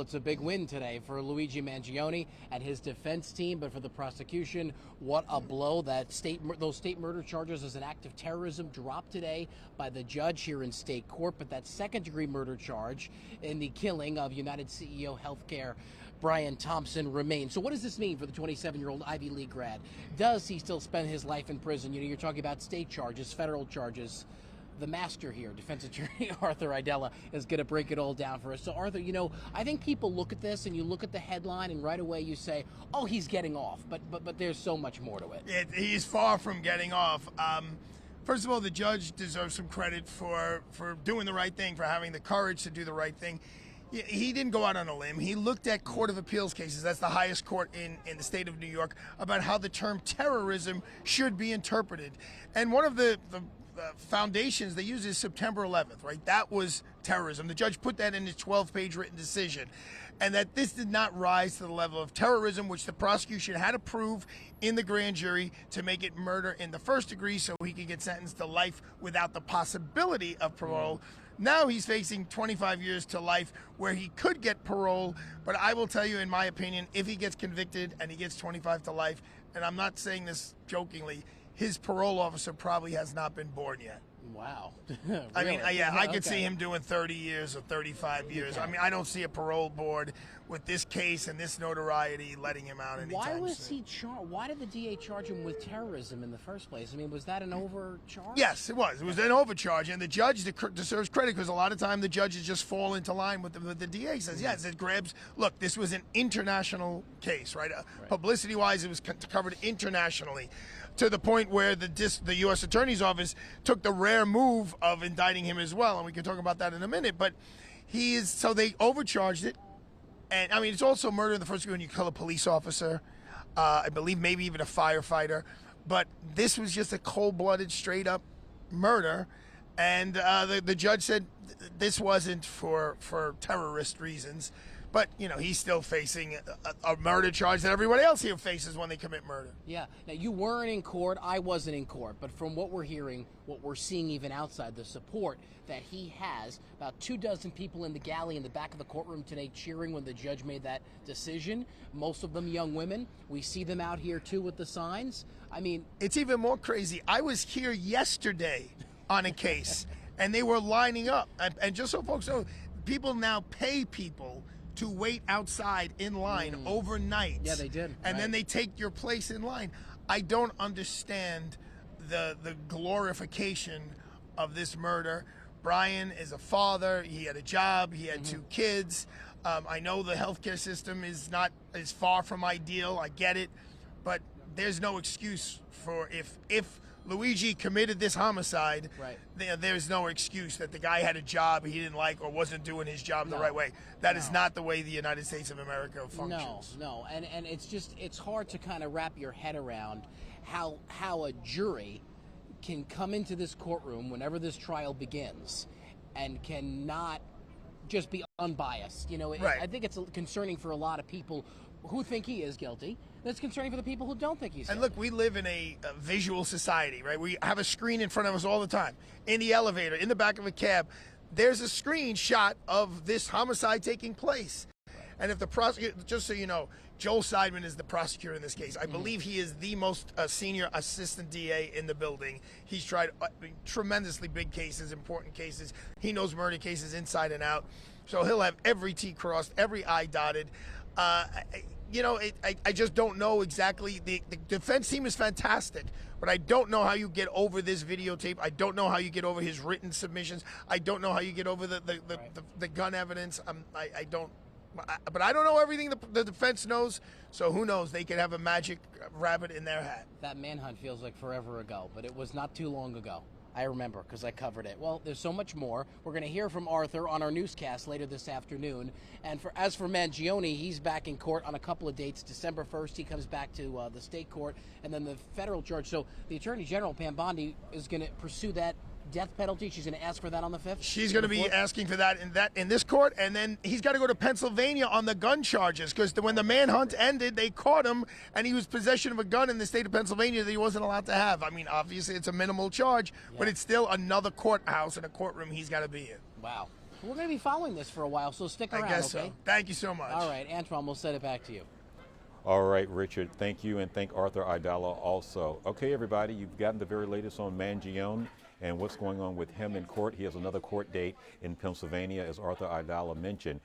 It's a big win today for Luigi Mangione and his defense team, but for the prosecution, what a blow. Those state murder charges as an act of terrorism dropped today by the judge here in state court, but that second-degree murder charge in the killing of United CEO Healthcare Brian Thompson remains. So what does this mean for the 27-year-old Ivy League grad? Does he still spend his life in prison? You know, you're talking about state charges, federal charges. The master here, defense attorney Arthur Aidala, is going to break it all down for us. So, Arthur, you know, I think people look at this and you look at the headline and right away you say, oh, he's getting off. But there's so much more to it. He's far from getting off. First of all, the judge deserves some credit for doing the right thing, for having the courage to do the right thing. He didn't go out on a limb. He looked at Court of Appeals cases, that's the highest court in the state of New York, about how the term terrorism should be interpreted. And one of the foundations they use is September 11th, right? That was terrorism. The judge put that in his 12-page written decision, and that this did not rise to the level of terrorism, which the prosecution had to prove in the grand jury to make it murder in the first degree so he could get sentenced to life without the possibility of parole. Now he's facing 25 years to life where he could get parole, but I will tell you, in my opinion, if he gets convicted and he gets 25 to life, and I'm not saying this jokingly, his parole officer probably has not been born yet. Wow. Really? I mean, yeah, I could see him doing 30 years or 35 years. I mean, I don't see a parole board with this case and this notoriety letting him out anytime soon. Why was he charged? Why did the DA charge him with terrorism in the first place? I mean, was that an overcharge? Yes, it was. It was an overcharge, and the judge deserves credit because a lot of time the judges just fall into line with the DA says. Yes, it grabs. Look, this was an international case, right? Publicity-wise, it was covered internationally, to the point where the U.S. Attorney's Office took the rare move of indicting him as well, and we can talk about that in a minute. But so they overcharged it, and I mean, it's also murder in the first degree when you kill a police officer, I believe maybe even a firefighter, but this was just a cold-blooded, straight-up murder, and the judge said this wasn't for terrorist reasons. But, you know, he's still facing a murder charge that everybody else here faces when they commit murder. Yeah. Now, you weren't in court. I wasn't in court. But from what we're hearing, what we're seeing even outside, the support that he has, about 24 people in the galley in the back of the courtroom today cheering when the judge made that decision, most of them young women. We see them out here, too, with the signs. I mean, it's even more crazy. I was here yesterday on a case, and they were lining up. And just so folks know, people now pay people to wait outside in line overnight. Yeah, they did. And then they take your place in line. I don't understand the glorification of this murder. Brian is a father. He had a job. He had 2 kids. I know the healthcare system is far from ideal. I get it. But there's no excuse for if Luigi committed this homicide, right, there's no excuse that the guy had a job he didn't like or wasn't doing his job the right way. That is not the way the United States of America functions. No. And it's hard to kind of wrap your head around how a jury can come into this courtroom whenever this trial begins and cannot just be unbiased. You know, I think it's concerning for a lot of people who think he is guilty. That's concerning for the people who don't think he's guilty. And look, we live in a visual society, right? We have a screen in front of us all the time. In the elevator, in the back of a cab, there's a screenshot of this homicide taking place. And if the prosecutor, just so you know, Joel Seidman is the prosecutor in this case. I believe he is the most senior assistant DA in the building. He's tried tremendously big cases, important cases. He knows murder cases inside and out. So he'll have every T crossed, every I dotted. You know, I just don't know exactly. The defense team is fantastic, but I don't know how you get over this videotape. I don't know how you get over his written submissions. I don't know how you get over the gun evidence. I don't. But I don't know everything the defense knows, so who knows? They could have a magic rabbit in their hat. That manhunt feels like forever ago, but it was not too long ago. I remember because I covered it. Well, there's so much more. We're going to hear from Arthur on our newscast later this afternoon. And as for Mangione, he's back in court on a couple of dates. December 1st, he comes back to the state court, and then the federal judge. So the Attorney General, Pam Bondi, is going to pursue that death penalty. She's going to ask for that on the 5th? She's going to be asking for that in this court, and then he's got to go to Pennsylvania on the gun charges, because when the manhunt ended, they caught him, and he was possession of a gun in the state of Pennsylvania that he wasn't allowed to have. I mean, obviously, it's a minimal charge, but it's still another courthouse and a courtroom he's got to be in. Wow. We're going to be following this for a while, so stick around, I guess okay? so. Thank you so much. All right, Antoine, we'll send it back to you. All right, Richard, thank you, and thank Arthur Aidala also. Okay, everybody, you've gotten the very latest on Mangione and what's going on with him in court. He has another court date in Pennsylvania, as Arthur Aidala mentioned.